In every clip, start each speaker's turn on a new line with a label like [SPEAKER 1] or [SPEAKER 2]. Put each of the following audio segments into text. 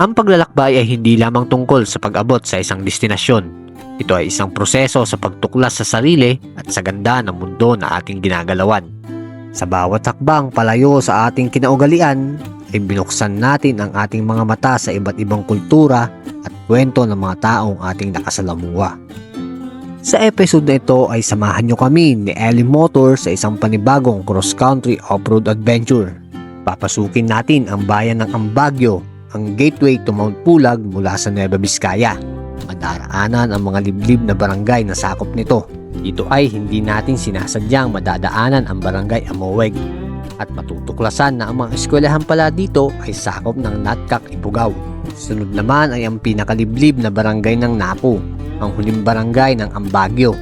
[SPEAKER 1] Ang paglalakbay ay hindi lamang tungkol sa pag-abot sa isang destinasyon. Ito ay isang proseso sa pagtuklas sa sarili at sa ganda ng mundo na ating ginagalawan. Sa bawat hakbang palayo sa ating kinaugalian, ay binuksan natin ang ating mga mata sa iba't ibang kultura at kwento ng mga taong ating nakasalamuha. Sa episode na ito ay samahan nyo kami ni Ellie Motor sa isang panibagong cross-country off-road adventure. Papasukin natin ang bayan ng Ambagyo, ang gateway to Mount Pulag mula sa Nueva Vizcaya. Madaraanan ang mga liblib na barangay na sakop nito. Ito ay hindi natin sinasadyang madadaanan ang barangay Amoweg. At matutuklasan na ang mga eskwelahan pala dito ay sakop ng Natcac, Ifugao. Sunod naman ay ang pinakaliblib na barangay ng Napu, ang huling barangay ng Ambagyo.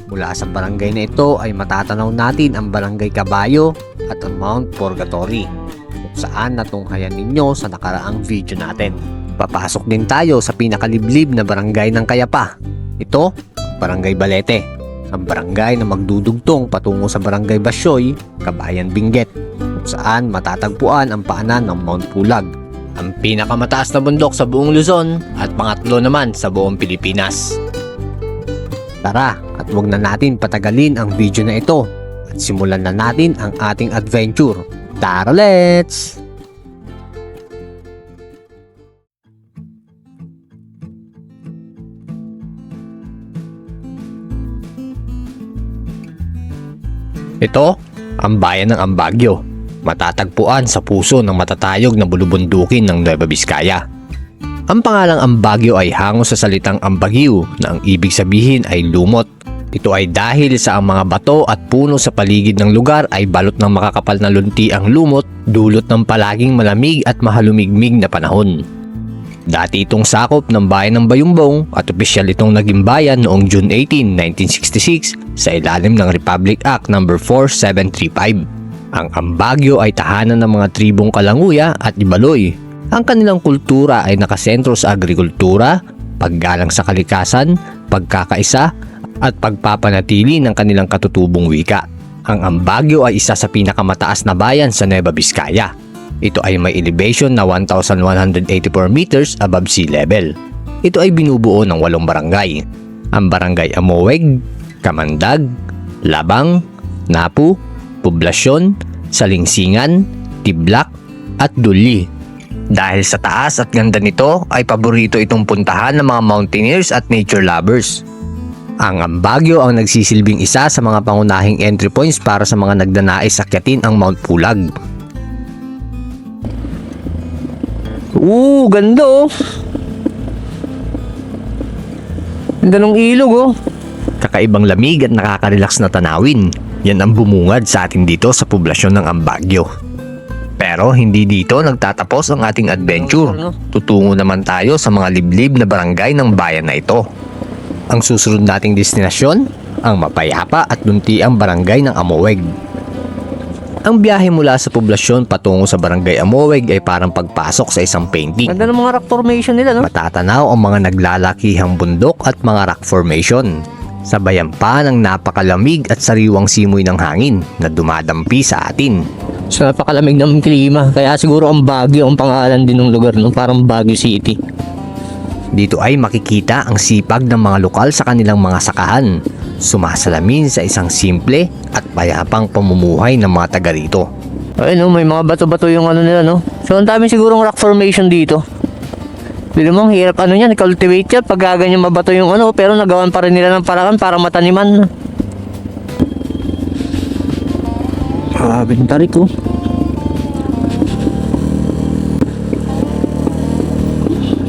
[SPEAKER 1] Mula sa barangay na ito ay matatanaw natin ang barangay Caballo at ang Mount Purgatory, kung saan natunghayan ninyo sa nakaraang video natin. Papasok din tayo sa pinakaliblib na barangay ng Kayapa. Ito, Barangay Balete, ang barangay na magdudugtong patungo sa Barangay Basyoy, Kabayan Benguet, kung saan matatagpuan ang paanan ng Mount Pulag, ang pinakamataas na bundok sa buong Luzon at pangatlo naman sa buong Pilipinas. Tara, at huwag na natin patagalin ang video na ito at simulan na natin ang ating adventure. Tara, let's! Ito, ang bayan ng Ambagyo, matatagpuan sa puso ng matatayog na bulubundukin ng Nueva Vizcaya. Ang pangalang Ambagyo ay hango sa salitang Ambagyo na ang ibig sabihin ay lumot. Ito ay dahil sa ang mga bato at puno sa paligid ng lugar ay balot ng makakapal na lunti ang lumot, dulot ng palaging malamig at mahalumigmig na panahon. Dati itong sakop ng bayan ng Bayumbong at opisyal itong naging bayan noong June 18, 1966 sa ilalim ng Republic Act No. 4735. Ang Ambagyo ay tahanan ng mga tribong Kalanguya at Ibaloy. Ang kanilang kultura ay nakasentro sa agrikultura, paggalang sa kalikasan, pagkakaisa, at pagpapanatili ng kanilang katutubong wika. Ang Ambagyo ay isa sa pinakamataas na bayan sa Nueva Vizcaya. Ito ay may elevation na 1,184 meters above sea level. Ito ay binubuo ng 8 barangay. Ang Barangay Amoweg, Kamandag, Labang, Napu, Poblasyon, Salingsingan, Tiblak, at Duli. Dahil sa taas at ganda nito ay paborito itong puntahan ng mga mountaineers at nature lovers. Ang Ambagyo ang nagsisilbing isa sa mga pangunahing entry points para sa mga nagdanais akyatin ang Mount Pulag. Ganda oh! Ganda ng ilog oh! Kakaibang lamig at nakaka-relax na tanawin. Yan ang bumungad sa atin dito sa poblasyon ng Ambagyo. Pero hindi dito nagtatapos ang ating adventure. Tutungo naman tayo sa mga liblib na barangay ng bayan na ito. Ang susunod nating destinasyon, ang mapayapa at luntiang barangay ng Amoweg. Ang biyahe mula sa poblasyon patungo sa barangay Amoweg ay parang pagpasok sa isang painting. Ganda ng mga rock formation nila, no? Matatanaw ang mga naglalakihang bundok at mga rock formation. Sabayan pa ng napakalamig at sariwang simoy ng hangin na dumadampi sa atin.
[SPEAKER 2] So napakalamig ng klima, kaya siguro ang Baguio ang pangalan din ng lugar, no? Parang Baguio City.
[SPEAKER 1] Dito ay makikita ang sipag ng mga lokal sa kanilang mga sakahan, sumasalamin sa isang simple at payapang pamumuhay ng mga taga rito.
[SPEAKER 2] Ay no, may mga bato-bato yung ano nila, no? So ang dami sigurong rock formation dito. Hindi mo, hirap ano yan, cultivate yan pag ganyan mabato yung ano, pero nagawan pa rin nila ng paraan para mataniman. Bintarik ko.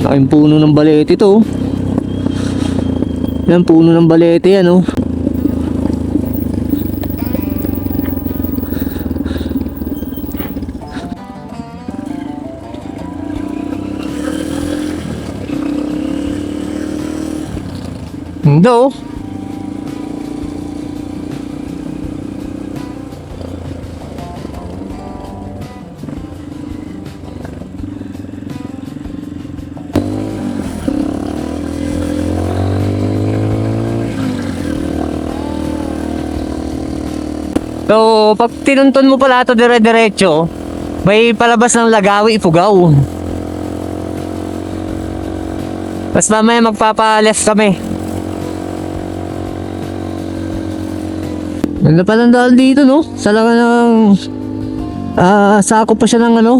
[SPEAKER 2] Laking puno ng balete ito. Yan, puno ng balete yan, oh. No. So, pag tinunton mo pala ito dire-diretso, may palabas ng Lagawi, Ifugao. Tapos mamaya magpapa-left kami. Ganda pa ng daan dito, no? Salaga ng... sakop pa siya ng ano?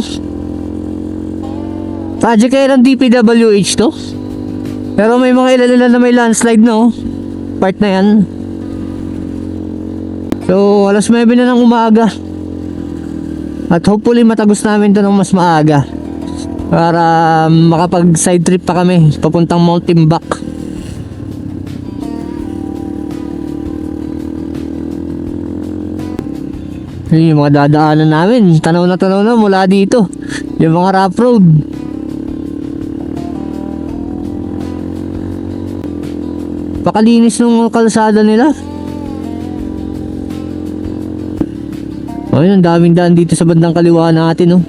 [SPEAKER 2] Project kaya ng DPWH to? Pero may mga ilan na may landslide, no? Part na yan. So, alas 9 na ng umaga. At hopefully matagos namin to ng mas maaga. Para makapag side trip pa kami papuntang Mount Timbak. Yung mga dadaanan namin, tanaw na mula dito. Yung mga rough road. Pakalinis ng kalsada nila. Ayun, ang daming daan dito sa bandang kaliwa natin, oh.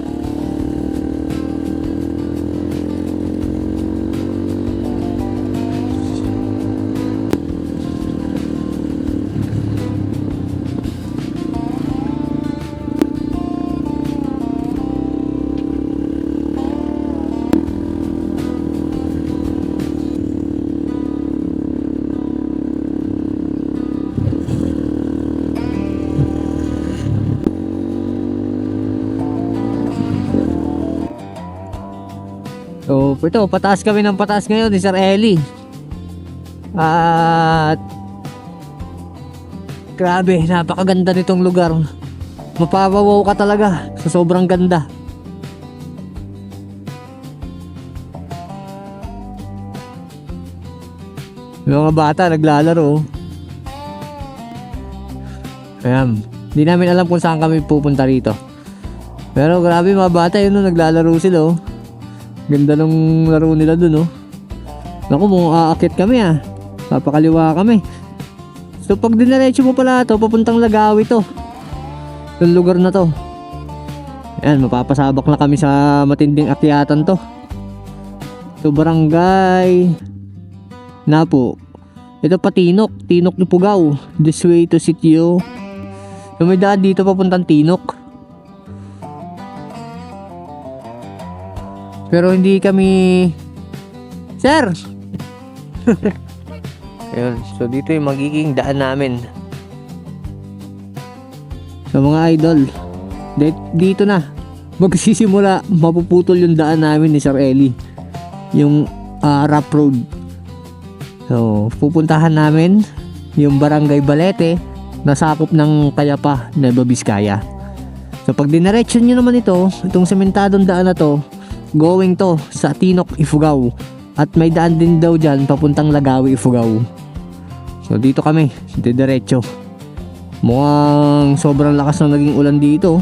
[SPEAKER 2] So, ito, pataas kami ng pataas ngayon ni Sir Eli. At grabe, napakaganda nitong lugar. Mapapawaw ka talaga sa sobrang ganda. Yung mga bata naglalaro. Ayan, hindi namin alam kung saan kami pupunta rito. Pero grabe mga bata yun, no, naglalaro sila, oh. Ganda ng laro nila dun, oh. Naku, mukhang aakit kami, ah. Papakaliwa kami. So pag dinaretso mo pala to, papuntang Lagawi to. Yung lugar na to. Ayan, mapapasabak na kami sa matinding akyatan to. So barangay Napo. Ito pa Tinok ni Pugaw. This way to Sitio. So may daan dito papuntang Tinok. Pero hindi kami... Sir! Ayun, so dito yung magiging daan namin. So mga idol, dito na magsisimula, mapuputol yung daan namin ni Sir Eli. Yung rough road. So pupuntahan namin yung Barangay Balete na sakop ng Tayapa, Nueva Vizcaya. So pag dinaretso nyo naman itong sementadong daan na to, going to sa Tinok, Ifugao. At may daan din daw dyan papuntang Lagawi, Ifugao. So dito kami, diretso. Mukhang sobrang lakas ng naging ulan dito.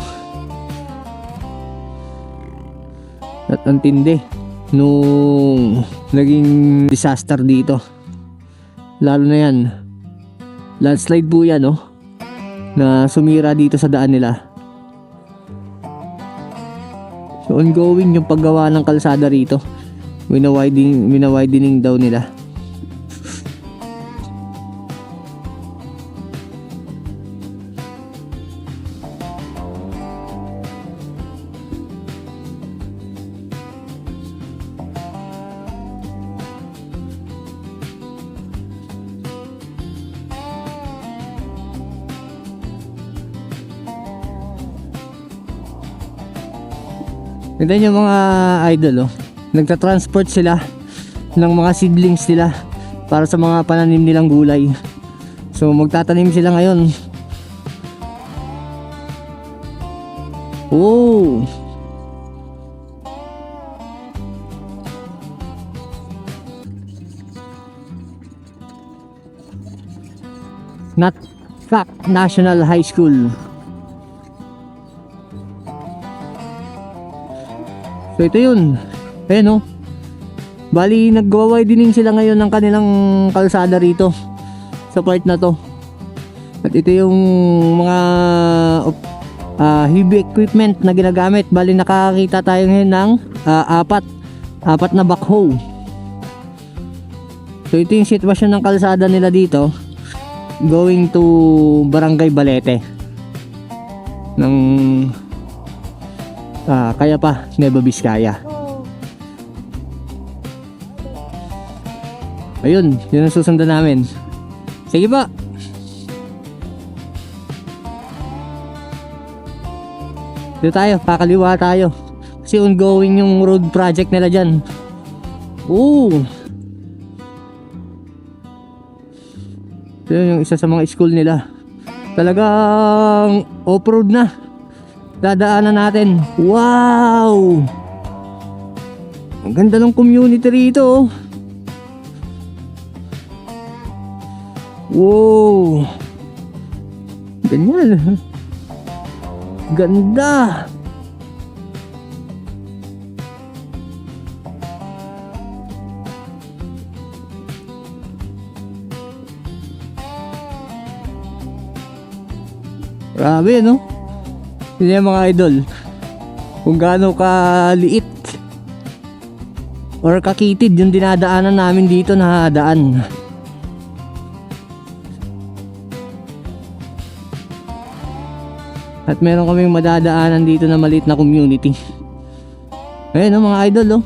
[SPEAKER 2] At ang tindi nung naging disaster dito. Lalo na yan, landslide po yan, no? Na sumira dito sa daan nila. So ongoing yung paggawa ng kalsada rito. Wina-widening daw nila. Tignan yung mga idol, oh. Nagta-transport sila ng mga seedlings nila para sa mga pananim nilang gulay. So magtatanim sila ngayon. Oh! Natfac National High School. So ito yun. Ayan, no? Bali nagwa-widening sila ngayon ng kanilang kalsada rito sa part na to. At ito yung mga heavy equipment na ginagamit. Bali nakakita tayo ngayon ng apat na backhoe. So ito yung sitwasyon ng kalsada nila dito going to Barangay Balete ng Kayapa, Nueva Vizcaya. Ayun, yun ang susundan namin. Sige ba? Dito tayo, kakaliwa tayo. Kasi ongoing yung road project nila dyan. Oo. Ito yung isa sa mga school nila. Talagang off-road na. Dadaanan natin. Wow! Ang ganda ng community rito. Wow! Ganyan. Ganda. Grabe, no? Yun yung mga idol. Kung gaano kaliit or kakitid yung dinadaanan namin dito na daan. At meron kaming madadaanan dito na maliit na community. Ayun, no, mga idol, oh.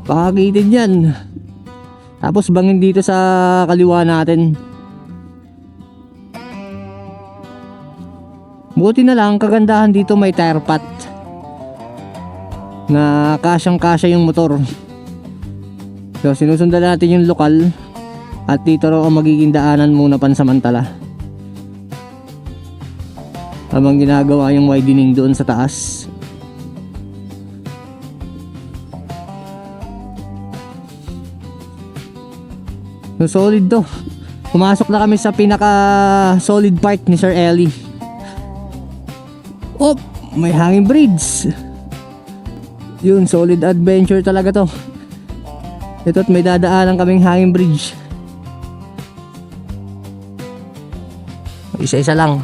[SPEAKER 2] Pakakitid yan. Tapos bangin dito sa kaliwa natin. Buti na lang, kagandahan dito may tire pot na kasyang kasya yung motor. So sinusundan natin yung lokal. At dito raw ang magiging daanan muna pansamantala, habang ginagawa yung widening doon sa taas. So solid to. Pumasok na kami sa pinaka solid part ni Sir Ellie. Oh, may hanging bridge. Yun, solid adventure talaga to. Ito't may dadaanan kaming hanging bridge. Isa-isa lang.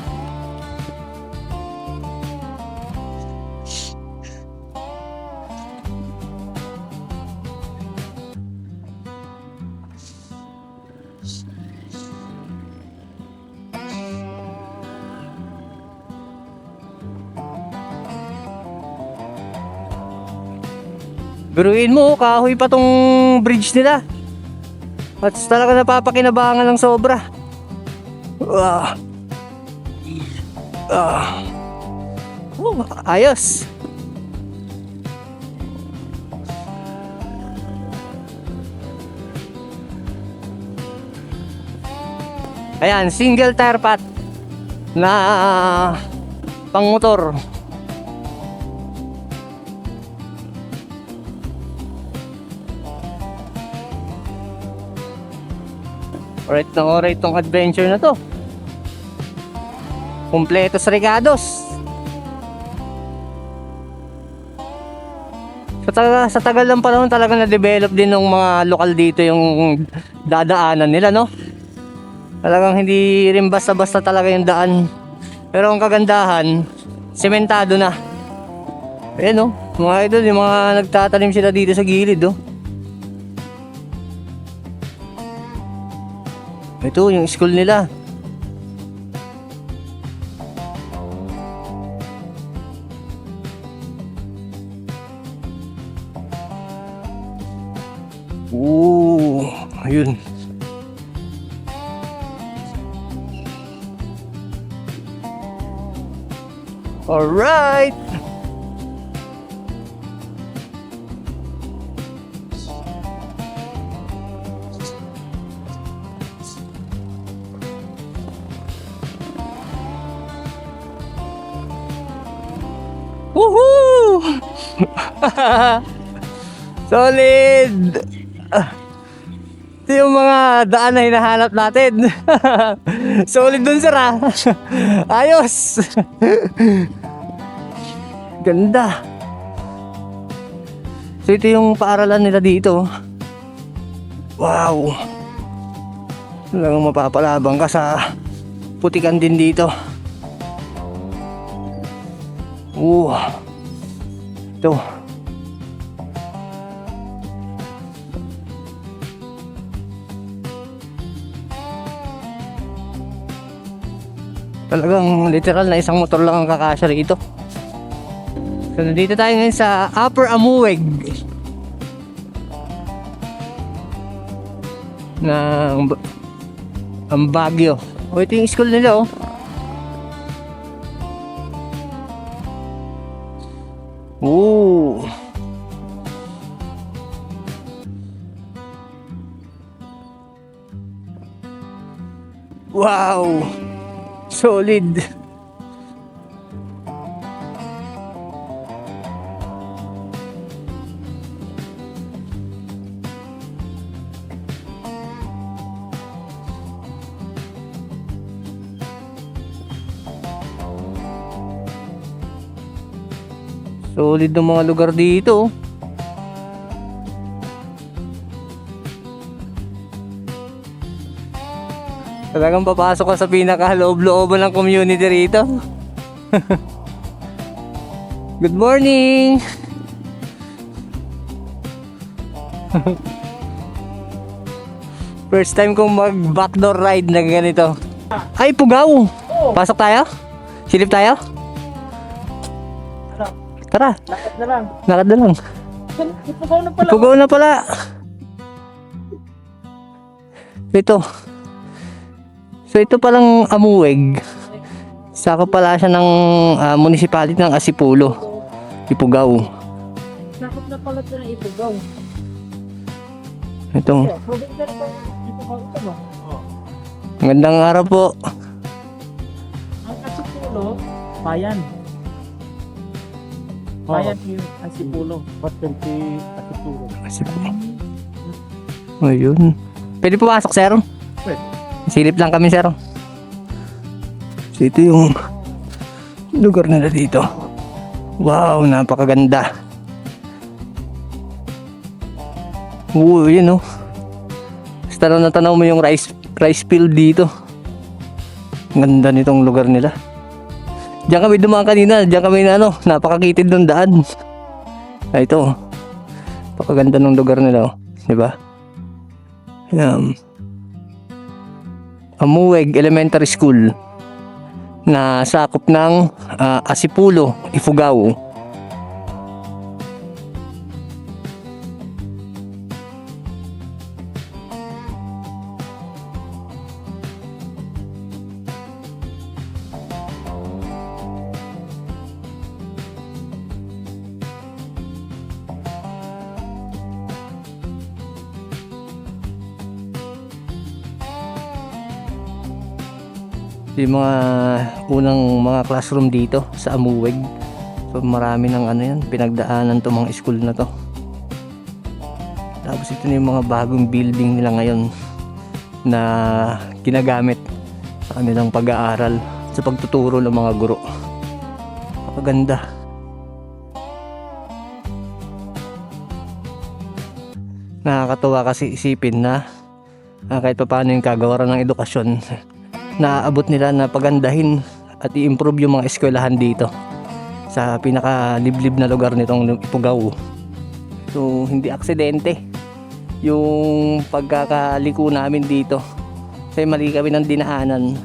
[SPEAKER 2] Biruin mo, kahoy pa tong bridge nila. At talaga napapakinabangan ng sobra. Oh, ayos. Ayan, single tire pot na pang motor. Alright na alright tong adventure na to. Kumpleto sa regados. Sa tagal ng panahon talaga na-develop din ng mga lokal dito yung dadaanan nila, no? Talagang hindi rin basta-basta talaga yung daan. Pero ang kagandahan, sementado na. Ayan, no? Mga idol, yung mga nagtatanim sila dito sa gilid, oh. Ito yung school nila. Ooh, ayun. Alright. Woohoo! Solid! Ito yung mga daan na hinahanap natin. Solid dun, sir, ah. Ayos! Ganda. So ito yung paaralan nila dito. Wow! Talagang mapapalabang ka sa putikan din dito. Ito. Talagang literal na isang motor lang ang kakasya rito. So nandito tayo ngayon sa Upper Amuweg. ng ang Baguio. O, ito yung school nila, oh. Ooh. Wow. Solid. Solid ng mga lugar dito. Talagang papasok ka sa pinaka-loob-looban ng community rito. Good morning! First time kong mag-backdoor ride na ganito. Ay, Pugaw! Pasok tayo? Silip tayo? Tara!
[SPEAKER 3] Lakad na lang.
[SPEAKER 2] Lakad na lang.
[SPEAKER 3] Ipugaw na pala.
[SPEAKER 2] Pugaw na pala. Ito. So ito palang Amuweg. Saka pala siya ng municipality ng Asipulo. Ipugaw.
[SPEAKER 3] Lakad na pala ito ng Ipugaw.
[SPEAKER 2] Ito.
[SPEAKER 3] Probinsya na pala Ipugaw ito, no?
[SPEAKER 2] Magandang araw po.
[SPEAKER 3] Ang Asipulo, bayan. Bayan yung Asipulo. Patente Asipulo.
[SPEAKER 2] Asipulo. Ayun. Pwede pumasok, sir?
[SPEAKER 3] Pwede.
[SPEAKER 2] Silip lang kami, sir. So ito yung lugar nila dito. Wow, napakaganda. Oo, yun, oh. Basta na tanaw mo yung rice field dito. Ganda nitong lugar nila. Diyan kami dumaan kanina. Diyan kami na napakakitid ng daan. Ay, ito. Napakaganda ng lugar nila, oh. Diba? Amuweg Elementary School na sakop ng Asipulo, Ifugao. Yung mga unang mga classroom dito sa Amuweg. So marami ng yan, pinagdaanan to mga school na to. Tapos ito na yung mga bagong building nila ngayon na ginagamit sa kanilang pag-aaral, sa pagtuturo ng mga guro. Napakaganda. Nakakatuwa kasi isipin na kahit pa paano yung kagawaran ng edukasyon, naaabot nila na pagandahin at i-improve yung mga eskwelahan dito sa pinakaliblib na lugar nitong Ifugao. So hindi aksidente yung pagkakaliko namin dito kasi mali kami ng dinaanan.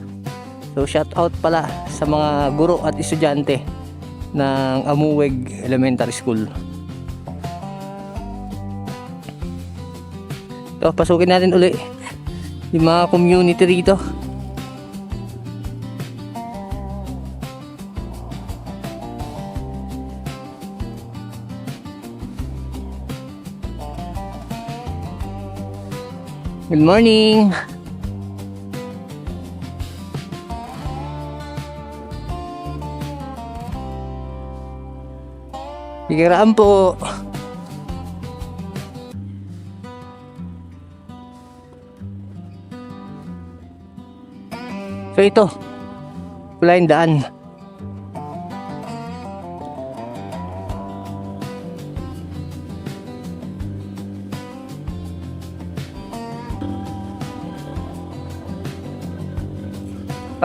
[SPEAKER 2] So shout out pala sa mga guro at estudyante ng Amuweg Elementary School. So pasukin natin uli yung mga community rito. Good morning. Bigiraan po. So ito, wala yung daan.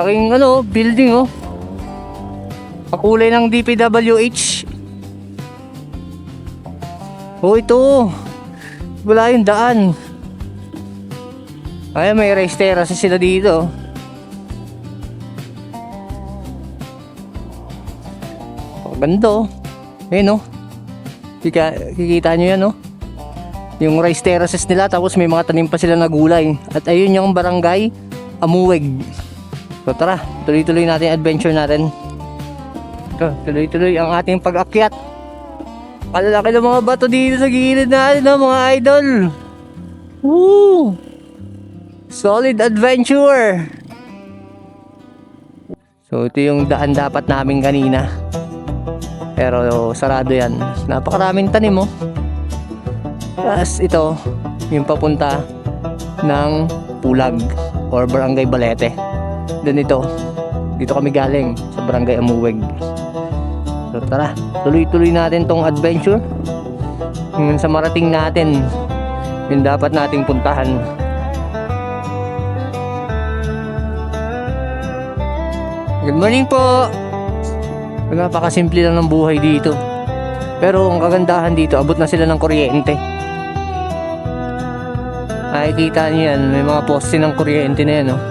[SPEAKER 2] Aking building, oh. Pakulay ng DPWH. Oh, ito. Wala yung daan. Ay, may race terrace sila dito. Oh, ganda, oh. Ayun, oh. Kikita nyo yan, oh. yung rice terraces nila, tapos may mga tanim pa sila na gulay. At ayun yung barangay Amuweg. So tara, tuloy-tuloy natin yung adventure natin. Ito, tuloy-tuloy ang ating pag-akyat. Kalalaki ng mga bato dito sa gilid natin, no, mga idol. Woo! Solid adventure! So ito yung daan dapat namin kanina. Pero sarado yan. Napakaraming tanim, oh. Tapos ito, yung papunta ng Pulag or Barangay Balete. Doon ito. Dito kami galing sa Barangay Amuweg. So tara, tuloy-tuloy natin tong adventure. Hanggang sa marating natin yung dapat nating puntahan. Good morning po! Napakasimple lang ng buhay dito. Pero ang kagandahan dito, abot na sila ng kuryente. Nakikita niyo yan, may mga poste ng kuryente na yan, oh.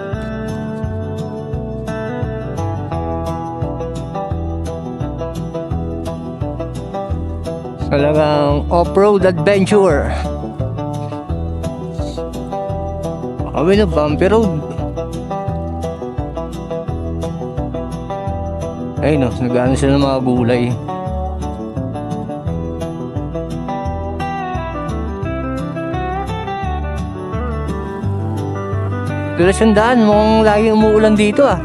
[SPEAKER 2] Talagang off-road adventure. Kami na bumpy road. Ayun, oh, nag-ano sila ng mga gulay. Tuloy sandaan, mukhang lagi umuulan dito, ah.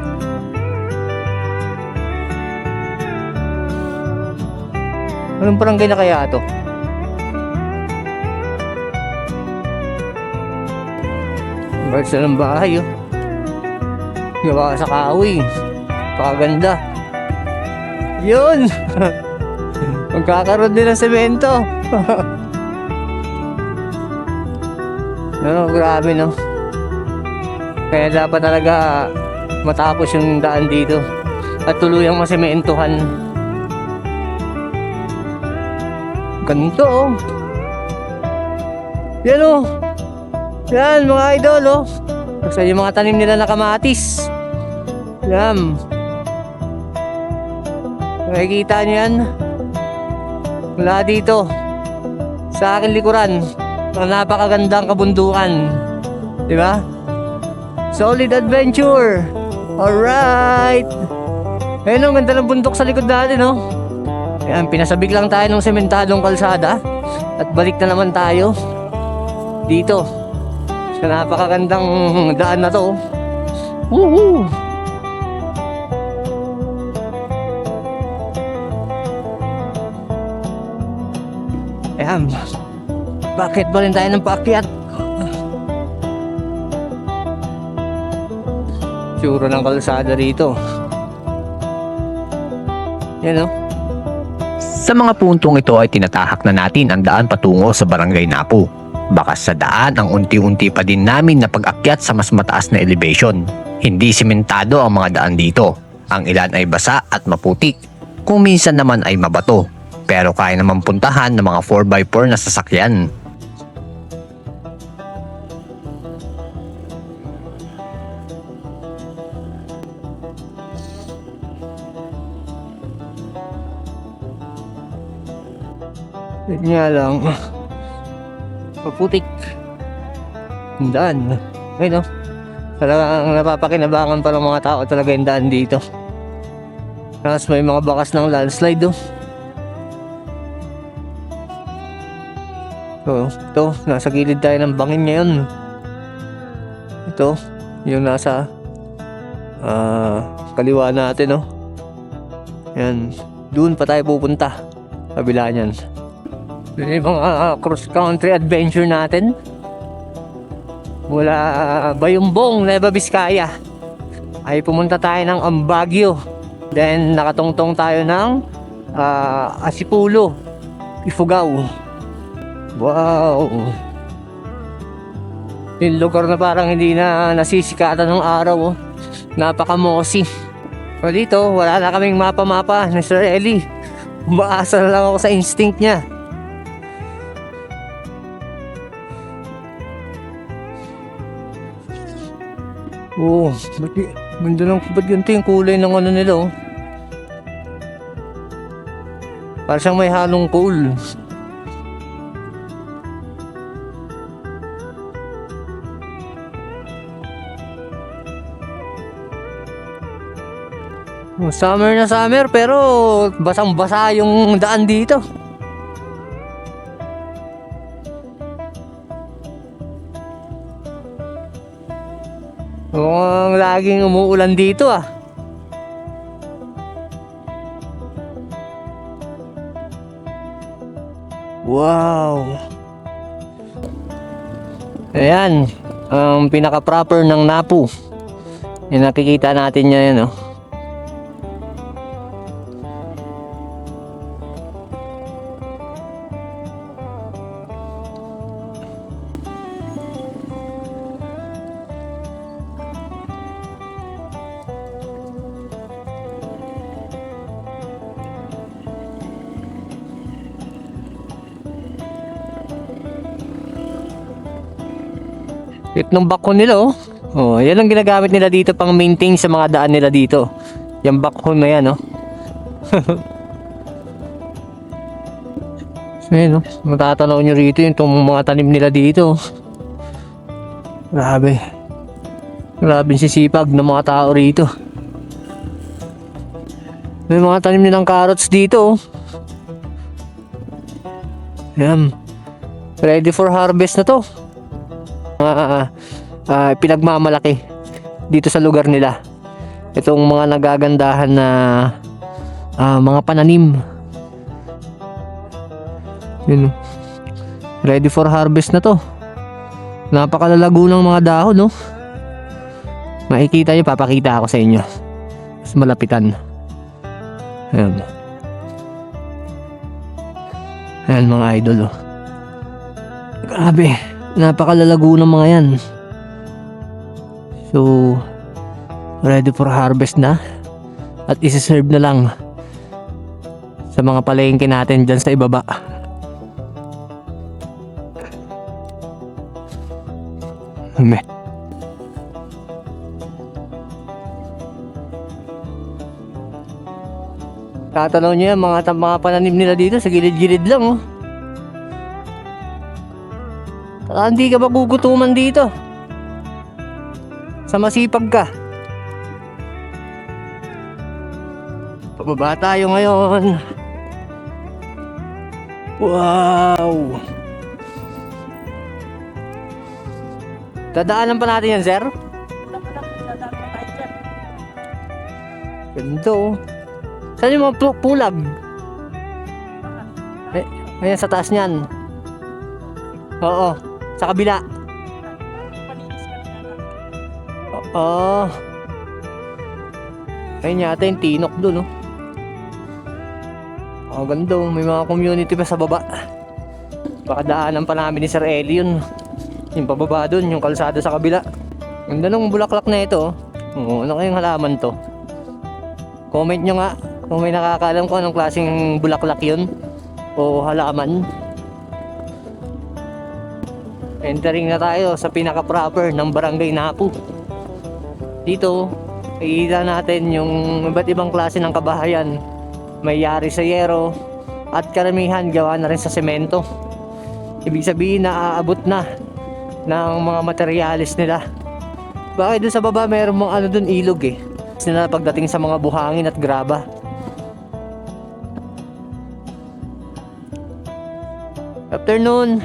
[SPEAKER 2] Anong barangay na kaya ito? Birds na ng bahay, oh. Gawa sa kahoy. Pakaganda. Yun! Magkakaroon din ng semento. No, grabe, no? Kaya dapat talaga matapos yung daan dito at tuluyang masementohan. Ganito, oh. Yan, oh. Yan, mga idol, oh. Kasi yung mga tanim nila na kamatis. Yan. Nakikita niyo yan? Mula dito sa aking likuran, ang napakagandang kabundukan. Diba? Solid adventure. Alright. Ayun, ang ganda ng bundok sa likod natin, no? Ayan, pinasabik lang tayo ng sementadong kalsada at balik na naman tayo dito sa napakagandang daan na to. Woohoo! Ayan, bakit ba rin tayo ng paakyat? Tsura ng kalsada rito. Yan, oh.
[SPEAKER 1] Sa mga puntong ito ay tinatahak na natin ang daan patungo sa Barangay Napu. Bakas sa daan ang unti-unti pa din namin na pag-akyat sa mas mataas na elevation. Hindi simentado ang mga daan dito. Ang ilan ay basa at maputik. Kung minsan naman ay mabato. Pero kaya naman puntahan ng mga 4x4 na sasakyan.
[SPEAKER 2] Yun nga lang, maputik. Ang daan. Ayun, oh. Talagang napapakinabangan pa ng mga tao talaga yung daan dito. Tapos may mga bakas ng landslide, oh. So, ito, nasa gilid tayo ng bangin ngayon. Ito, yung nasa kaliwa natin, oh. Yan, doon pa tayo pupunta. Kabila niyan. Yun yung mga cross-country adventure natin. Mula Bayumbong, Nueva Vizcaya ay pumunta tayo ng Ambagyo. Then nakatungtong tayo ng Asipulo, Ifugao. Wow! Yung lugar na parang hindi na nasisikatan ng araw, oh. Napaka-mossy. So dito, wala na kaming mapa-mapa ni Sir Eli. Umaasa na lang ako sa instinct niya. Oh, ba't ganito yung kulay ng ano nila, oh? Parang siyang may halong coal. Summer na summer pero basang-basa yung daan dito. Mukhang laging umuulan dito ah. Wow. Ayan, ang pinaka-proper ng Napu. Yung nakikita natin niya yan, oh. Cute ng backhoe nila, oh. Oh, yan ang ginagamit nila dito pang maintain sa mga daan nila dito. Yung backhoe na yan, oh. Ayun, oh. Matatanaw nyo rito yung mga tanim nila dito. Grabe. Grabe sisipag ng mga tao rito. May mga tanim nilang carrots dito, oh. Yan. Ready for harvest na to. Pinagmamalaki dito sa lugar nila itong mga nagagandahan na mga pananim. Yun, ready for harvest na to. Napakalalago ng mga dahon, no? Makikita nyo, papakita ako sa inyo mas malapitan. Ayan. Ayan mga idol, oh. Grabe, napakalalago ng mga yan. So, ready for harvest na. At isi-serve na lang sa mga palengke natin dyan sa ibaba. Tatanaw nyo yan, mga pananim nila dito sa gilid-gilid lang, oh. Hindi ka magugutuman dito. Sa masipag ka. Pababa tayo ngayon. Wow. Dadaanan pa natin yan, sir? Ganda, oh. Saan yung mga pulag? Ayan sa taas niyan. Oo. Sa kabila. Oo. Ayun yata yung tinok dun, oh. Oh, ganda, oh. May mga community pa sa baba. Baka daanan pa namin ni Sir Eli yun. Yung pababa dun, yung kalsada sa kabila. Ganda nung bulaklak na ito, oh. Oo, ano kayong halaman to? Comment nyo nga kung may nakakaalam ko anong klaseng bulaklak yun o halaman. Entering na tayo sa pinaka-proper ng Barangay Napu. Dito, makikita natin yung iba't ibang klase ng kabahayan. May yari sa yero at karamihan gawa na rin sa semento. Ibig sabihin na aabot na ng mga materialis nila. Bakit doon sa baba mayroong mga ano doon, ilog eh. Sila pagdating sa mga buhangin at graba. Afternoon.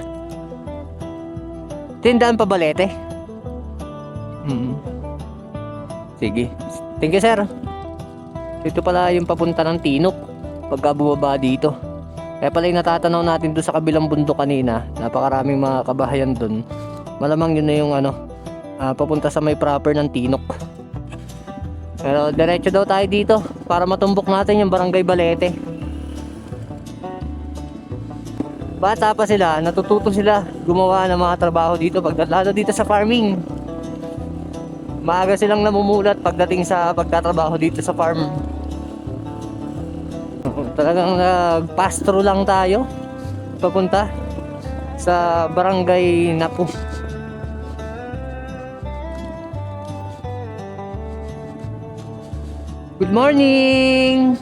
[SPEAKER 2] Tindaan pa balete? Sige. Thank you, sir. Ito pala yung papunta ng Tinok pagka bumaba dito. Kaya pala yung natatanaw natin doon sa kabilang bundok kanina. Napakaraming mga kabahayan doon. Malamang yun na yung papunta sa may proper ng Tinok. Pero diretso daw tayo dito para matumbok natin yung Barangay Balete. Bata pa sila, natututo sila gumawa ng mga trabaho dito lalo dito sa farming. Maaga silang namumulat pagdating sa pagtatrabaho dito sa farm. Talagang nagpastro lang tayo papunta sa Barangay Napu. Good morning!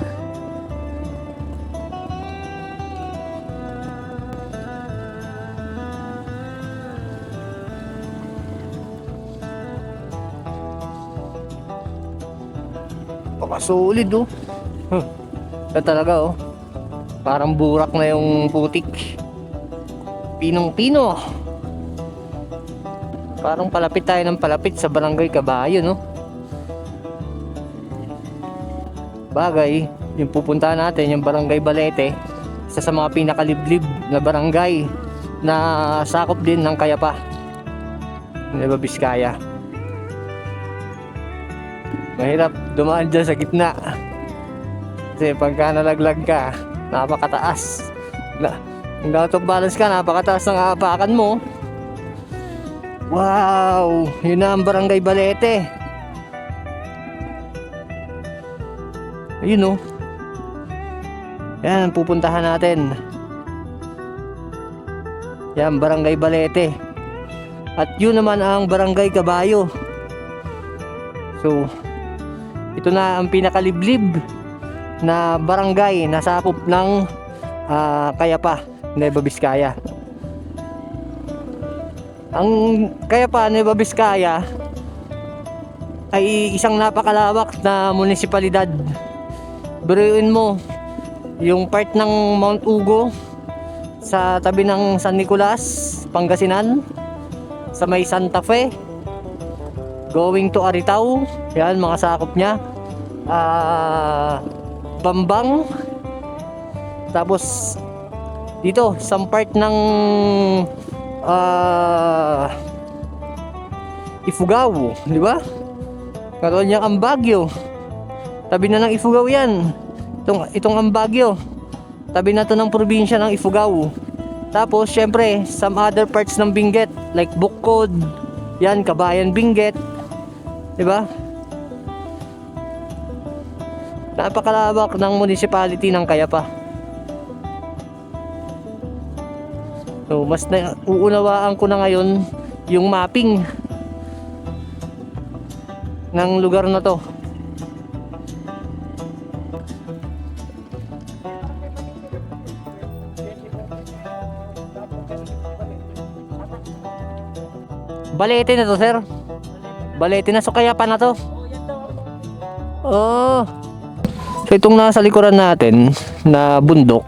[SPEAKER 2] Napaka-solid oh. Ito talaga oh. Parang burak na yung putik. Pinong-pino. Parang palapit tayo ng palapit sa Barangay Kabayo, no? Bagay, yung pupuntahan natin, yung Barangay Balete, isa sa mga pinakaliblib na barangay na sakop din ng Kayapa, Nueva Vizcaya. Mahirap dumaan dyan sa gitna. Kasi pagka nalaglag ka, napakataas. Kung out of balance ka, napakataas ng aapakan mo. Wow! Yun na ang Barangay Balete. Ayun oh. Yan, pupuntahan natin. Yan, Barangay Balete. At yun naman ang Barangay Kabayo. So, ito na ang pinakaliblib na barangay na sakop ng Kayapa, Nueva Vizcaya. Ang Kayapa, Nueva Vizcaya ay isang napakalawak na munisipalidad. Biruin mo, yung part ng Mount Ugo sa tabi ng San Nicolas, Pangasinan, sa may Santa Fe, going to Aritao, yan mga sakop niya. Bambang, tapos dito sa part ng Ifugao, di ba? Karoon niya ang Baguio. Tabi na ng Ifugao yan. Itong ang Baguio. Tabi na to ng probinsya ng Ifugao. Tapos syempre some other parts ng Benguet like Bukod, yan Kabayan Benguet, di ba? Napakalawak ng municipality ng Kayapa. So, mas uuunawaan ko na ngayon yung mapping ng lugar na to. Balete na to, sir. Balete na, so Kayapa na to. Oh. So itong nasa likuran natin na bundok,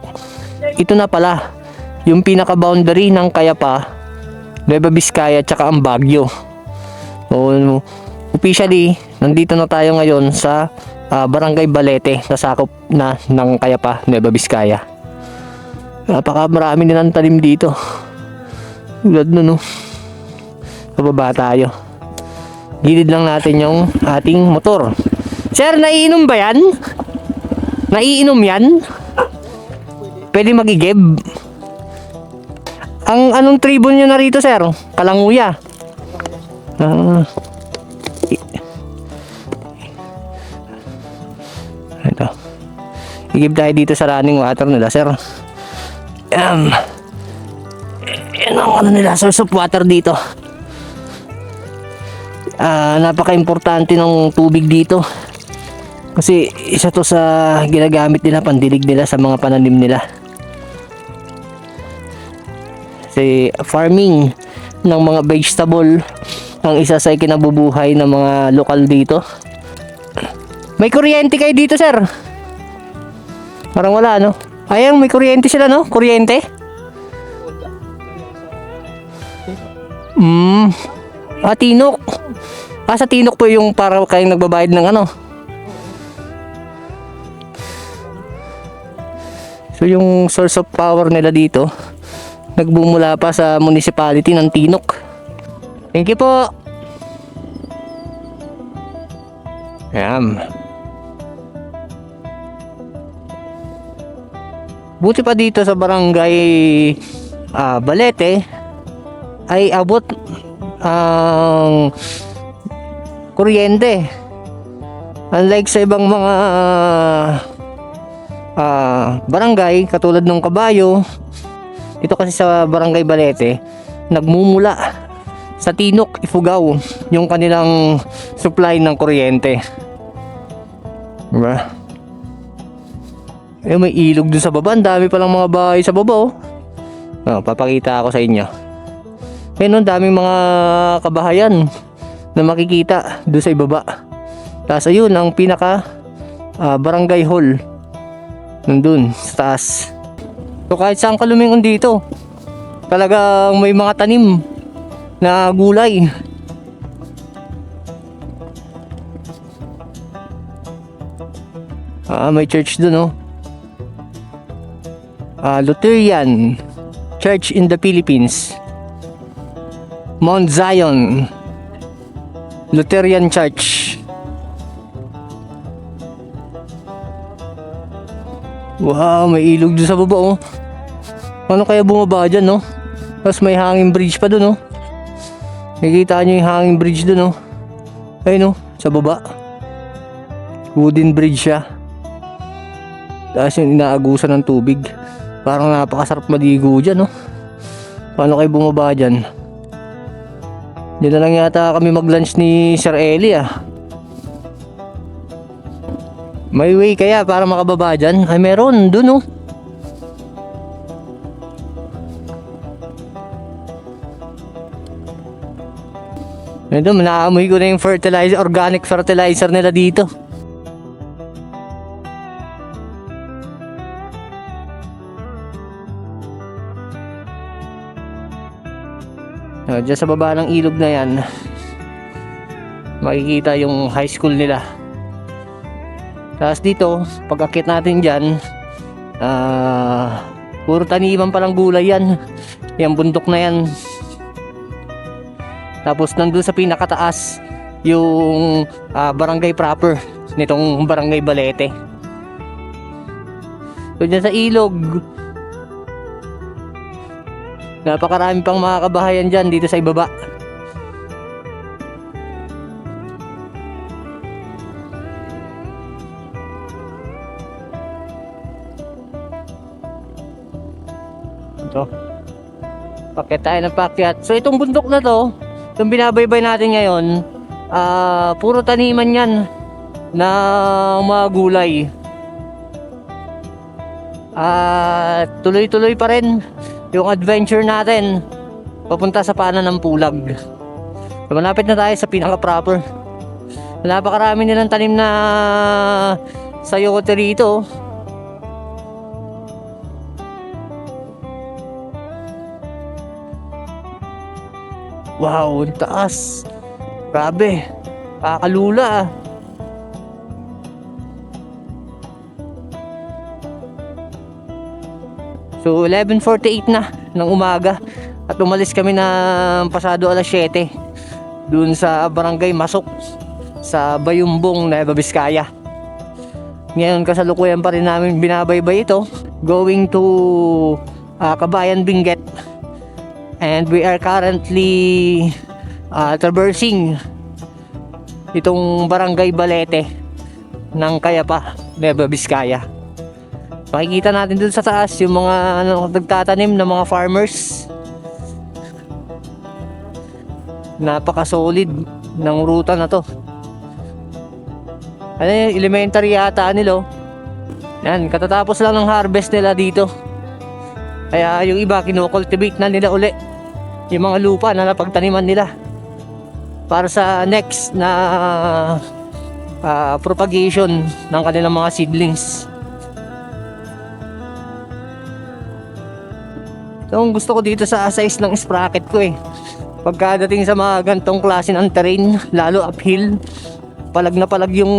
[SPEAKER 2] ito na pala yung pinaka-boundary ng Kayapa, Nueva Vizcaya, tsaka ang Baguio. So, officially, nandito na tayo ngayon sa Barangay Balete na sakop na ng Kayapa, Nueva Vizcaya. Napakamarami nilang talim dito. Tulad nun, no? Pababa tayo. Gilid lang natin yung ating motor. Sir, naiinom ba yan? Naiinom yan? Pwede magigib? Ang anong tribo nyo na rito, sir? Kalanguya. Ito. Igib tayo dito sa running water nila, sir. Yan ang ano nila, source of water dito. Napaka-importante ng tubig dito. Kasi isa to sa ginagamit nila, pandilig nila sa mga pananim nila. Kasi farming ng mga vegetable ang isa sa kinabubuhay ng mga lokal dito. May kuryente kayo dito, sir? Parang wala, no? Ayun, may kuryente sila, no? Kuryente? Tinok. Sa Tinok po yung para kayong nagbabayad ng ano. So yung source of power nila dito nagbumula pa sa municipality ng Tinok. Thank you po. Ayan. Buti pa dito sa Barangay Balete ay abot ang kuryente. Unlike sa ibang mga barangay katulad ng Kabayo, dito kasi sa Barangay Balete nagmumula sa Tinok, Ifugao yung kanilang supply ng kuryente. Diba? May ilog dun sa baba. Ang dami palang mga bahay sa baba, oh. Papakita ako sa inyo. Ayun, daming mga kabahayan na makikita doon sa ibaba. Tapos ayun, ang pinaka barangay hall. Nandun sa taas. So kahit saan ka lumingon dito, talagang may mga tanim na gulay. May church dun, oh. Lutheran Church in the Philippines. Mount Zion Lutheran Church. Wow, may ilog doon sa baba, oh. Ano kaya bumaba dyan, no? Tapos may hanging bridge pa doon, oh. Nakikita nyo yung hanging bridge doon, oh. Ayun, oh, sa baba. Wooden bridge siya. Tapos yung inaagusan ng tubig. Parang napakasarap maligo dyan, no? Paano kayo bumaba dyan? Diyan na lang yata kami mag-lunch ni Sir Eli, ah. May way kaya para makababa dyan? Ay, meron. Dun, oh. Ito, naamoy ko na yung fertilizer, organic fertilizer nila dito. Diyan sa baba ng ilog na yan, makikita yung high school nila. Tapos dito, pag akit natin dyan, puro taniman palang gulay yan. Yung bundok na yan. Tapos nandun sa pinakataas, yung barangay proper nitong barangay Balete. So dyan sa ilog, napakarami pang mga kabahayan dyan dito sa ibaba. Ito, pakyat tayo ng pakyat. So itong bundok na to, itong binabaybay natin ngayon, puro taniman yan na mga gulay. Tuloy-tuloy pa rin yung adventure natin papunta sa paanan ng Pulag. So, malapit na tayo sa pinaka-proper. Napakarami nilang tanim na sayote rito. Wow, ang taas. Grabe. Kakalula, ah. So 11:48 na ng umaga at umalis kami ng pasado alas 7 dun sa barangay Masok sa Bayumbong, Nueva Vizcaya. Ngayon kasalukuyan pa rin namin binabaybay ito, going to Kabayan Benguet, and we are currently traversing itong barangay Balete ng Kayapa, Nueva Vizcaya. Makikita natin dun sa taas yung mga nagtatanim ng mga farmers. Napaka-solid ng ruta na to. Ano yung elementary yata nila, oh. Yan, katatapos lang ng harvest nila dito. Kaya yung iba kino-cultivate na nila uli yung mga lupa na napagtaniman nila para sa next na propagation ng kanilang mga seedlings. So, ang gusto ko dito sa size ng sprocket ko, pagkadating sa mga gantong klase ng terrain, lalo uphill, palag na palag yung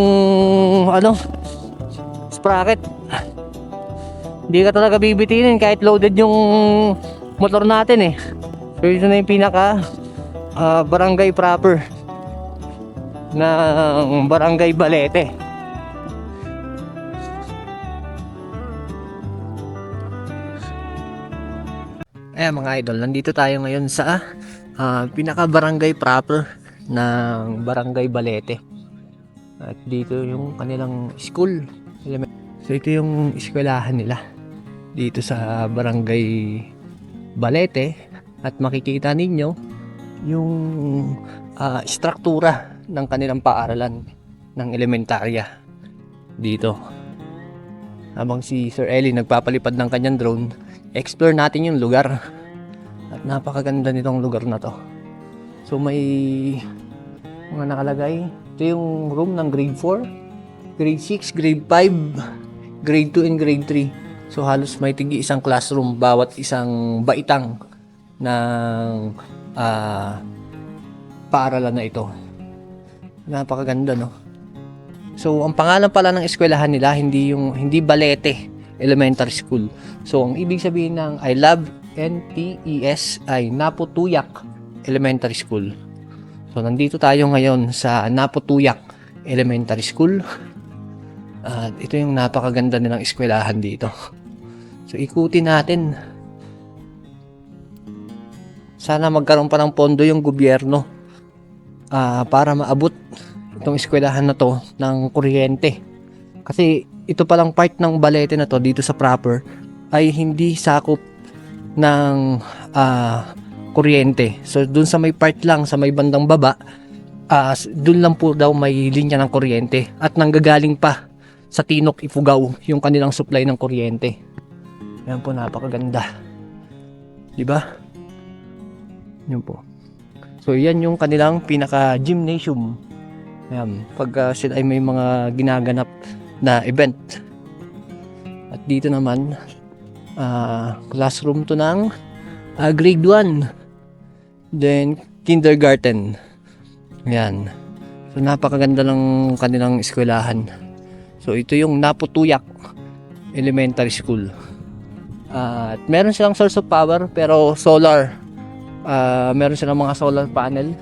[SPEAKER 2] sprocket. Hindi ka talaga bibitinin kahit loaded yung motor natin, So ito na yung pinaka barangay proper ng barangay Balete. Ayan mga idol, nandito tayo ngayon sa pinaka-barangay proper ng barangay Balete. At dito yung kanilang school. So ito yung eskwelahan nila dito sa barangay Balete. At makikita ninyo yung struktura ng kanilang paaralan ng elementarya dito. Habang si Sir Eli nagpapalipad ng kanyang drone, explore natin yung lugar. At napakaganda nitong lugar na to. So may mga nakalagay. Ito yung room ng grade 4. grade 6, grade 5, grade 2, and grade 3. So halos may tigi isang classroom bawat isang baitang ng paaralan na ito. Napakaganda, no? So ang pangalan pala ng eskwelahan nila hindi Balete Elementary School. So ang ibig sabihin ng I love NTES ay Napotuyak Elementary School. So nandito tayo ngayon sa Napotuyak Elementary School. At ito yung napakaganda nilang eskwelahan dito. So ikutin natin. Sana magkaroon pa ng pondo yung gobyerno para maabot itong eskwelahan na to ng kuryente. Kasi ito palang part ng Balete na to dito sa proper ay hindi sakop ng kuryente. So dun sa may part lang sa may bandang baba, dun lang po daw may linya ng kuryente at nanggagaling pa sa Tinok, Ifugao yung kanilang supply ng kuryente. Yan po, napakaganda. Diba? Yan po. So yan yung kanilang pinaka-gymnasium. Yan. Pag sila ay may mga ginaganap na event. At dito naman, classroom to ng grade 1. Then, kindergarten. Yan. So napakaganda ng kanilang eskwelahan. So ito yung Napotuyak Elementary School. At meron silang source of power pero solar. Meron silang mga solar panel.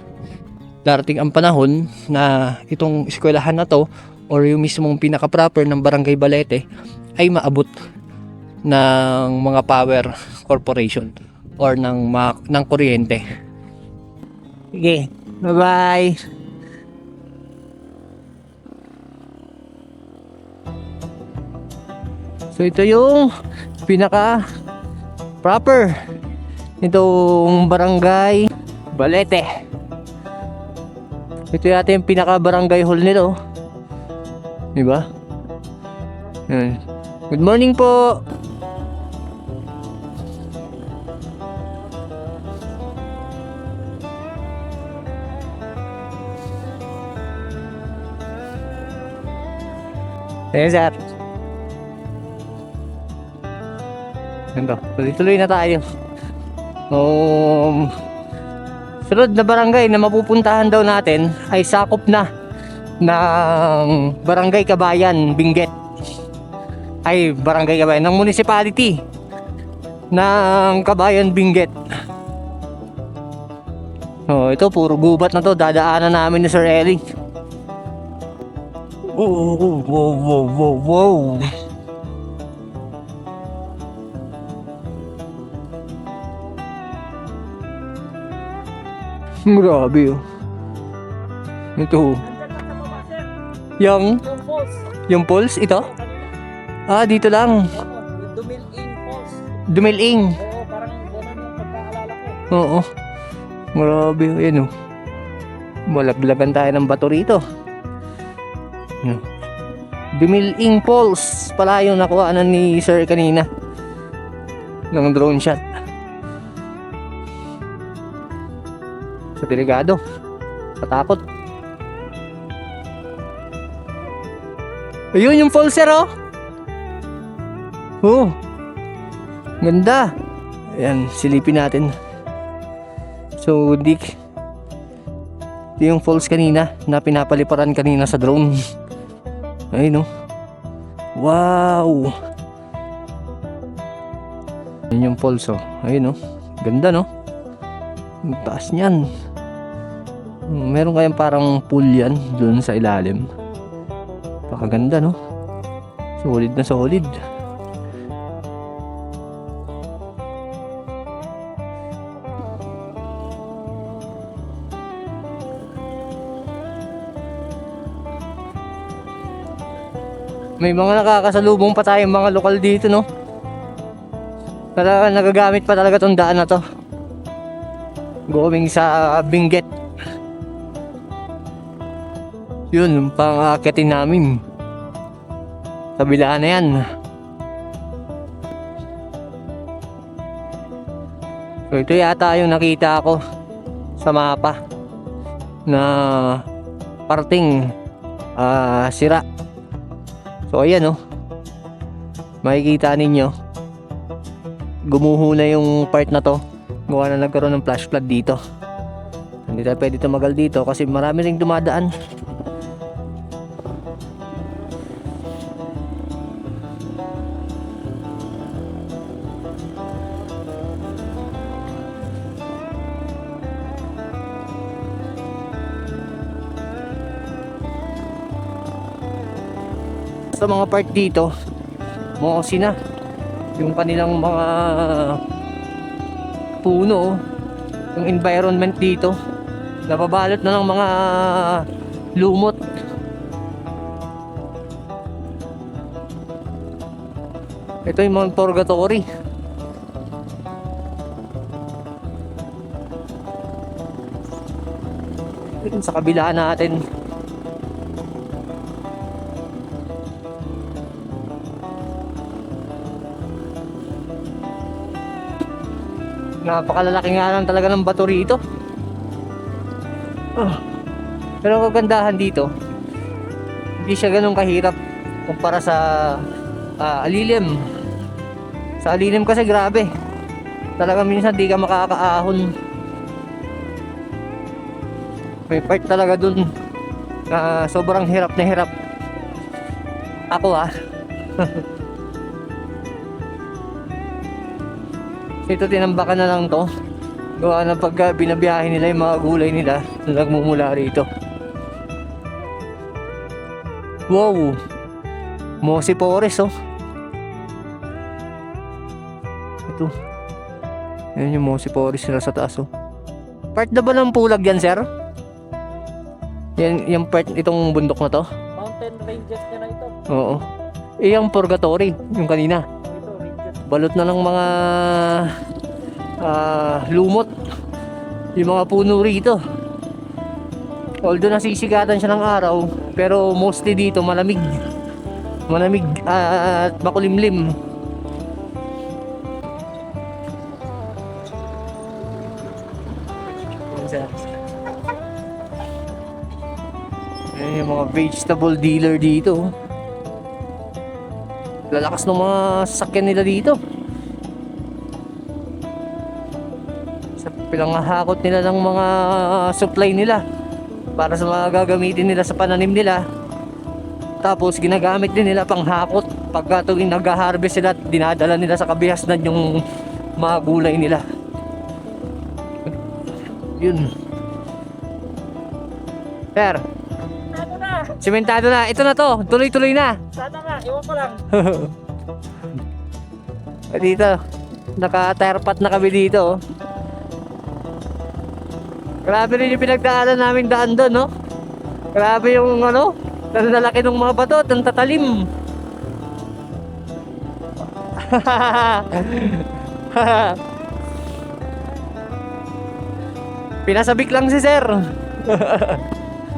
[SPEAKER 2] Darating ang panahon na itong eskwelahan na to or yung mismong pinaka-proper ng Barangay Balete ay maabot ng mga power corporation or ng kuryente. Sige, bye-bye! So ito yung pinaka proper nitong Barangay Balete. Ito yata yung pinaka barangay hall nito. Diba? Yan. Good morning po. Ayan, sir. Ganito. Tuloy-tuloy na tayo. Sunod na barangay na mapupuntahan daw natin ay sakop na ng Barangay Kabayan, Benguet. Ay, Barangay Kabayan, ng municipality ng Kabayan, Benguet. Oh, ito puro gubat na to. Dadaanan namin ni Sir Eric. Wow. Grabe, oh. Ito. Yung pulse, ito? Dito lang. Dumiling.
[SPEAKER 3] Oo, parang gano'n yung pagkaalala ko.
[SPEAKER 2] Oo. Grabe, yan, oh. Malaglagan tayo ng bato rito. Dumiling Falls pala yung nakuhaan ni Sir kanina ng drone shot. Sa delikado, patakot. Ayun yung falls, sir, oh. Oh, ganda. Ayan, silipin natin. So, ito yung falls kanina na pinapaliparan kanina sa drone. Ayun, oh. Wow. Yun yung falls, oh. Ayun, oh. Ganda, no? Ang taas niyan. Meron kayang parang pool yan dun sa ilalim. Pakaganda, no? Solid na solid. May mga nakakasalubong pa tayong mga lokal dito, no? Talaga nagagamit pa talaga tong daan na to. Going sa Benguet. Yun, yung pang-aakitin namin. Kabilaan na yan. So ito yata yung nakita ko sa mapa na parting sira So ayan oh. Makikita ninyo. Gumuho na yung part na to. Gawa na nagkaroon ng flash flood dito. Hindi tayo pwede tumagal dito kasi marami ring dumadaan. Sa mga part dito, mosi na yung kanilang mga puno, yung environment dito nababalot na ng mga lumot. Ito yung Mount Purgatory. Sa kabila natin, napakalalaki nga lang talaga ng bato rito. Pero ang kagandahan dito, hindi siya ganun kahirap kumpara sa Alilim. Sa Alilim kasi grabe, talaga minsan di ka makakaahon. May part talaga dun na sobrang hirap na hirap. Ako ito tinambakan na lang to. Gawa na pagka binabiyahe nila yung mga gulay nila na nagmumula rito. Wow! Mosi Forest oh. Ito. Yan yung Mosi Forest nila sa taas oh. Part na ba ng Pulag yan, sir? Yan, yung part itong bundok na to?
[SPEAKER 3] Mountain ranges niya na ito.
[SPEAKER 2] Oo. Yung Purgatory, yung kanina.
[SPEAKER 3] Ito, ranges.
[SPEAKER 2] Balot na ng mga lumot yung mga puno rito. Although nasisigatan siya ng araw, pero mostly dito malamig at makulimlim. Ayan yung mga vegetable dealer dito. Lalakas ng mga sasakyan nila dito. Pinanghahakot nila ng mga supply nila para sa mga gagamitin nila sa pananim nila. Tapos ginagamit din nila panghakot pagka tuwing nag-harvest sila, dinadala nila sa kabihasnan yung mga gulay nila. Yun. Sir,
[SPEAKER 3] Ano na?
[SPEAKER 2] simentado na. Ito na to, tuloy-tuloy na.
[SPEAKER 3] Sana nga, iwan ko lang.
[SPEAKER 2] Dito, naka-tire pot na kami dito. Grabe rin yung pinagdaanan namin daan doon, no? Grabe yung lalaki ng mga bato at ang tatalim. Pinasabik lang si sir.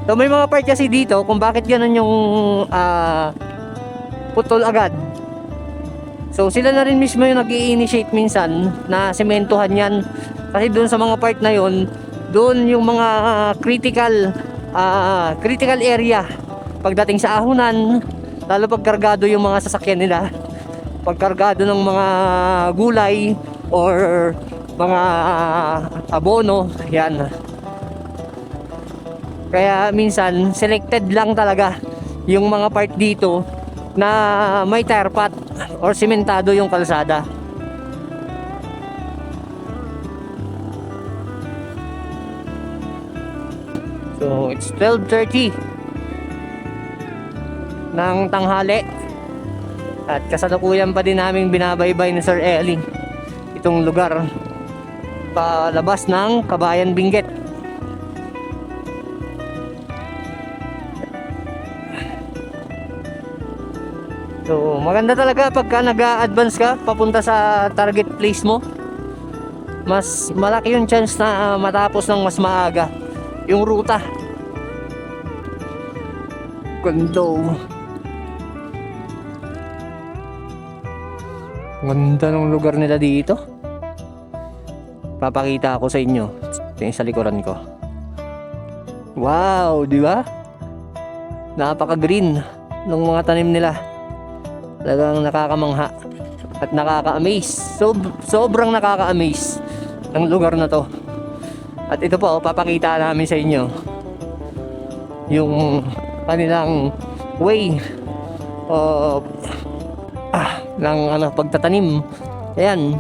[SPEAKER 2] So may mga part kasi dito kung bakit ganun yung putol agad. So sila na rin mismo yung nag-i-initiate minsan na sementohan yan. Kasi doon sa mga part na yon, doon yung mga critical area pagdating sa ahunan, lalo pag kargado yung mga sasakyan nila, pag kargado ng mga gulay or mga abono, yan. Kaya minsan selected lang talaga yung mga part dito na may tire pot or simentado yung kalsada. So it's 12:30 ng tanghali at kasalukuyan pa din namin binabaybay ni Sir Ellie itong lugar palabas ng Kabayan Benguet. So maganda talaga pagka nag-a-advance ka papunta sa target place mo, mas malaki yung chance na matapos ng mas maaga yung ruta. Ganda. Ganda ng lugar nila dito. Papakita ako sa inyo. Ito yung sa likuran ko. Wow, di ba? Napaka-green ng mga tanim nila. Talagang nakakamangha at nakaka-amaze. Sobrang nakaka-amaze ang lugar na to. At ito po, papakita namin sa inyo yung kanilang way of ng pagtatanim. Ayan.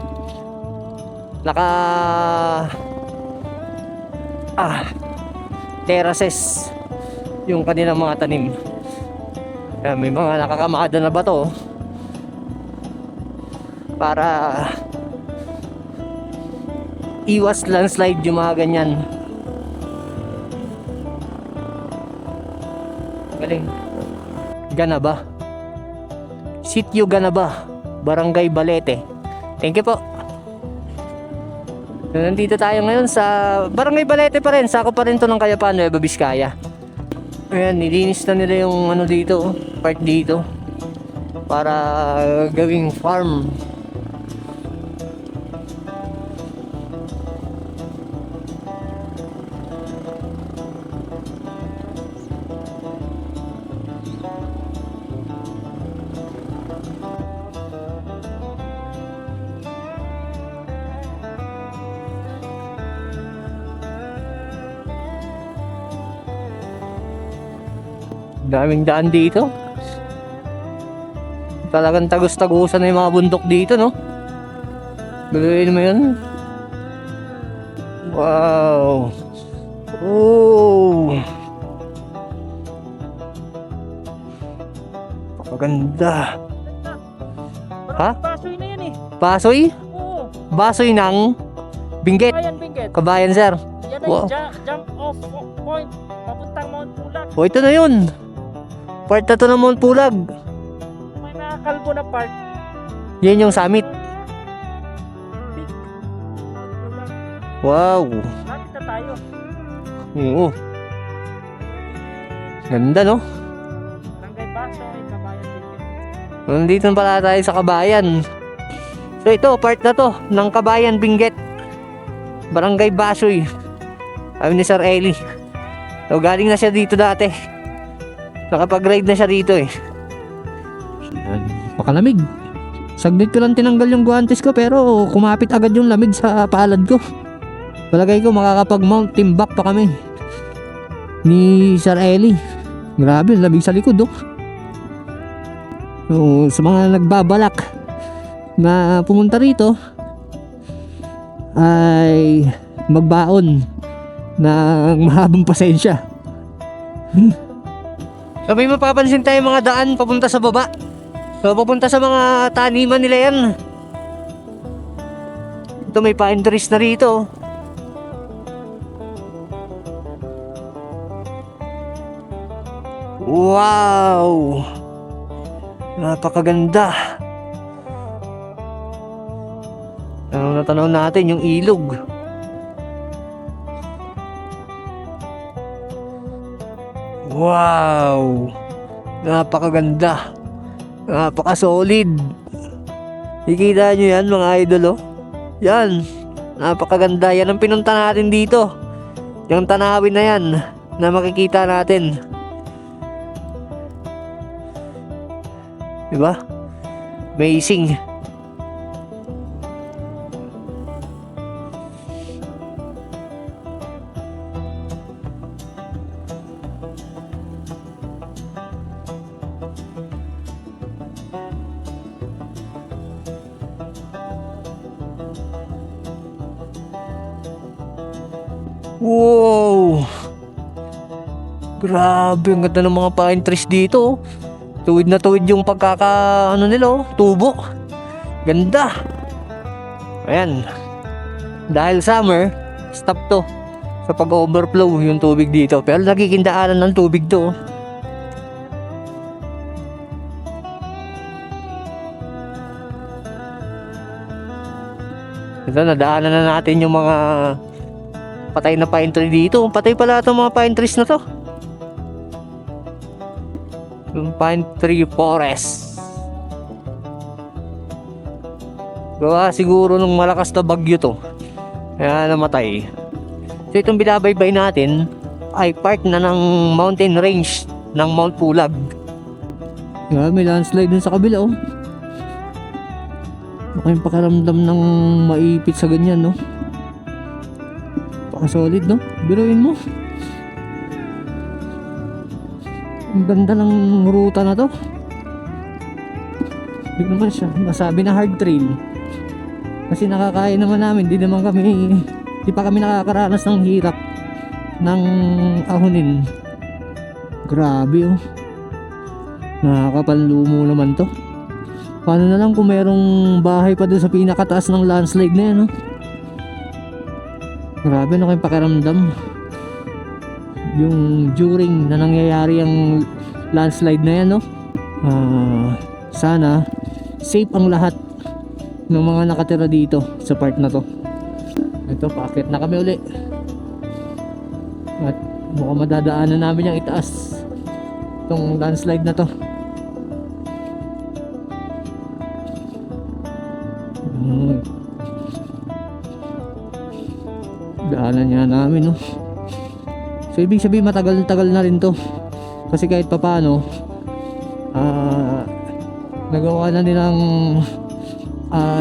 [SPEAKER 2] Terraces yung kanilang mga tanim. Ayan, may mga nakakamada na bato para iwas landslide yung mga ganyan. Galing. Ganaba. Sitio Ganaba, Barangay Balete. Thank you po. Nandito tayo ngayon sa Barangay Balete pa rin. Sakop pa rin to ng Kayapan, Nueva Vizcaya. Ayan, nilinis na nila yung dito, part dito para gawing farm. Daming daan dito. Talagang tagos-tagusan na yung mga bundok dito, no? Gawin mo yun. Wow. Oh. Pakaganda. Ha?
[SPEAKER 3] Basoy na yan eh.
[SPEAKER 2] Basoy?
[SPEAKER 3] Oo.
[SPEAKER 2] Basoy ng Benguet.
[SPEAKER 3] Kabayan Benguet.
[SPEAKER 2] Kabayan, sir.
[SPEAKER 3] Yan ay
[SPEAKER 2] Wow.
[SPEAKER 3] jump off point. Papuntang Mount Pulag.
[SPEAKER 2] O, ito na yun. Part na to ng Mount Pulag.
[SPEAKER 3] May nakakalbo na part.
[SPEAKER 2] Yan yung summit. Wow.
[SPEAKER 3] Lapit na tayo.
[SPEAKER 2] Oo. Ganda, no?
[SPEAKER 3] Barangay Basoy, Kabayan Benguet.
[SPEAKER 2] Nandito na pala tayo sa Kabayan. So ito, part na to ng Kabayan Benguet, Barangay Basoy. Sabi ni Sir Eli. So galing na siya dito dati. Nakapag-ride na siya dito eh. Pakalamig. Saglit ko lang tinanggal yung guantes ko pero kumapit agad yung lamig sa palad ko. Palagay ko makakapag-mount timbak pa kami ni Sir Eli. Grabe, lamig sa likod oh. So, sa mga nagbabalak na pumunta rito ay magbaon ng mahabang pasensya. So may mapapansin tayo mga daan papunta sa baba. So papunta sa mga taniman nila yan. Ito may pine trees na rito. Wow! Napakaganda. Tanaw natin yung ilog. Wow! Napakaganda. Napaka-solid. Ikita nyo yan mga idol oh. Yan. Napakaganda. Yan ang pinunta natin dito. Yung tanawin na yan na makikita natin. Diba? Amazing. Wow! Grabe, ang ganda ng mga pine trees dito oh. Tuwid na tuwid yung nila oh, tubo. Ganda. Ayan. Dahil summer, stop to sa pag-overflow yung tubig dito. Pero nagkikindaanan ng tubig to. Ito, nadaanan na natin yung mga patay na pine tree dito. Patay pala itong mga pine trees na to. Yung pine tree forest. Gawa siguro nung malakas na bagyo to. Kaya namatay. So itong binabaybay natin ay part na ng mountain range ng Mount Pulag. May landslide dun sa kabila oh. Ano kayong pakiramdam ng maipit sa ganyan, no? Solid, no? Biruin mo. Ang ganda ng ruta na to. Hindi naman siya masabi na hard trail. Kasi nakakaya naman namin. Di pa kami nakakaranas ng hirap ng ahonin. Grabe, oh. Nakakapanlumo naman to. Paano na lang kung merong bahay pa doon sa pinakataas ng landslide na yan, no? Grabe na kayong pakiramdam yung during na nangyayari ang landslide na yan, no? Sana safe ang lahat ng mga nakatira dito sa part na to. Ito, paakyat na kami uli at mukhang madadaanan namin yung itaas itong landslide na to. Daanan niya namin, no? So ibig sabihin matagal-tagal na rin to. Kasi kahit papaano nagawa na nilang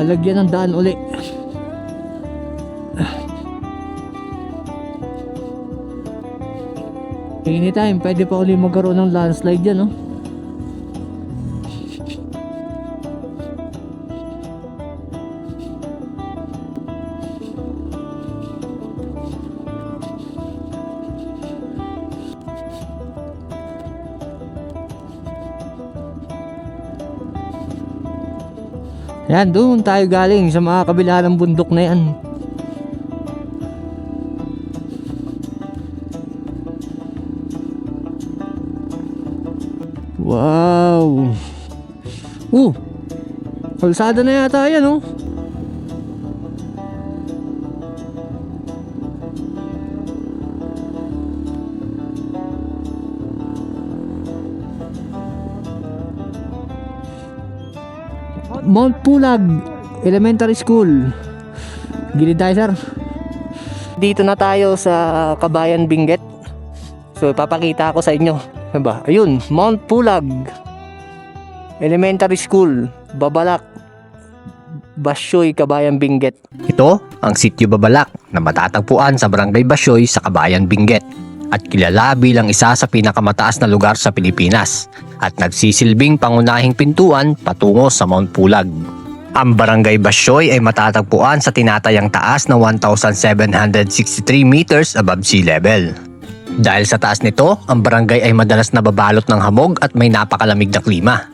[SPEAKER 2] lagyan ng daan uli. Anytime pwede pa uli magkaroon ng landslide dyan, no? Yan, doon tayo galing sa mga kabila ng bundok na yan. Wow! Kalsada na yata yan, oh. Mount Pulag Elementary School. Gilid tayo, sir. Dito na tayo sa Kabayan Benguet. So ipapakita ko sa inyo, diba? Ayun, Mount Pulag Elementary School, Babalak, Basyoy, Kabayan Benguet.
[SPEAKER 1] Ito ang Sitio Babalak na matatagpuan sa Barangay Basyoy sa Kabayan Benguet at kilala bilang isa sa pinakamataas na lugar sa Pilipinas at nagsisilbing pangunahing pintuan patungo sa Mount Pulag. Ang Barangay Basyoy ay matatagpuan sa tinatayang taas na 1,763 meters above sea level. Dahil sa taas nito, ang barangay ay madalas nababalot ng hamog at may napakalamig na klima.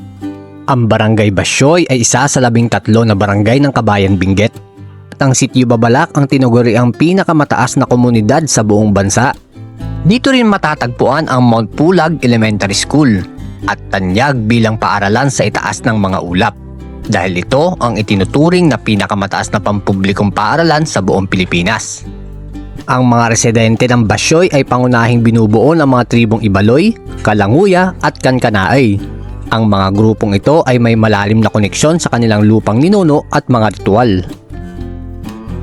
[SPEAKER 1] Ang Barangay Basyoy ay isa sa 13 na barangay ng Kabayan Benguet. At ang Sitio Babalak ang tinuguri ang pinakamataas na komunidad sa buong bansa. Dito rin matatagpuan ang Mount Pulag Elementary School at tanyag bilang paaralan sa itaas ng mga ulap. Dahil ito ang itinuturing na pinakamataas na pampublikong paaralan sa buong Pilipinas. Ang mga residente ng Basyoy ay pangunahing binubuo ng mga tribong Ibaloy, Kalanguya at Kankanaay. Ang mga grupong ito ay may malalim na koneksyon sa kanilang lupang ninuno at mga ritual.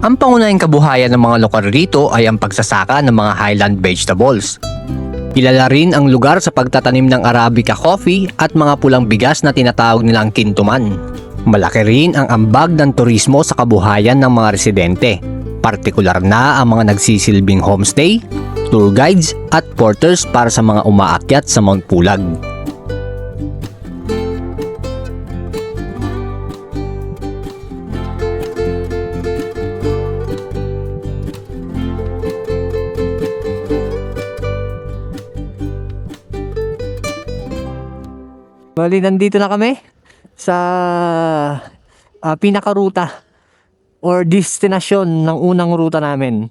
[SPEAKER 1] Ang pangunahing kabuhayan ng mga lokal rito ay ang pagsasaka ng mga highland vegetables. Kilala rin ang lugar sa pagtatanim ng Arabica coffee at mga pulang bigas na tinatawag nilang kintuman. Malaki rin ang ambag ng turismo sa kabuhayan ng mga residente, partikular na ang mga nagsisilbing homestay, tour guides at porters para sa mga umaakyat sa Mount Pulag.
[SPEAKER 2] Bali, nandito na kami sa pinakaruta or destinasyon ng unang ruta namin.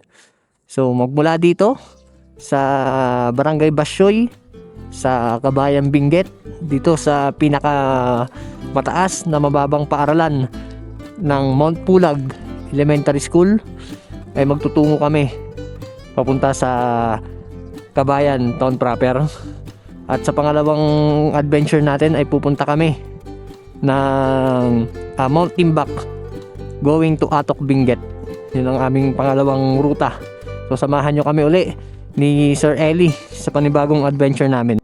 [SPEAKER 2] So magmula dito sa Barangay Basyoy sa Kabayan Benguet, dito sa pinaka mataas na mababang paaralan ng Mount Pulag Elementary School, ay magtutungo kami papunta sa Kabayan Town proper. At sa pangalawang adventure natin ay pupunta kami ng Mount Timbak going to Atok Benguet. Yun ang aming pangalawang ruta. So samahan nyo kami uli ni Sir Eli sa panibagong adventure namin.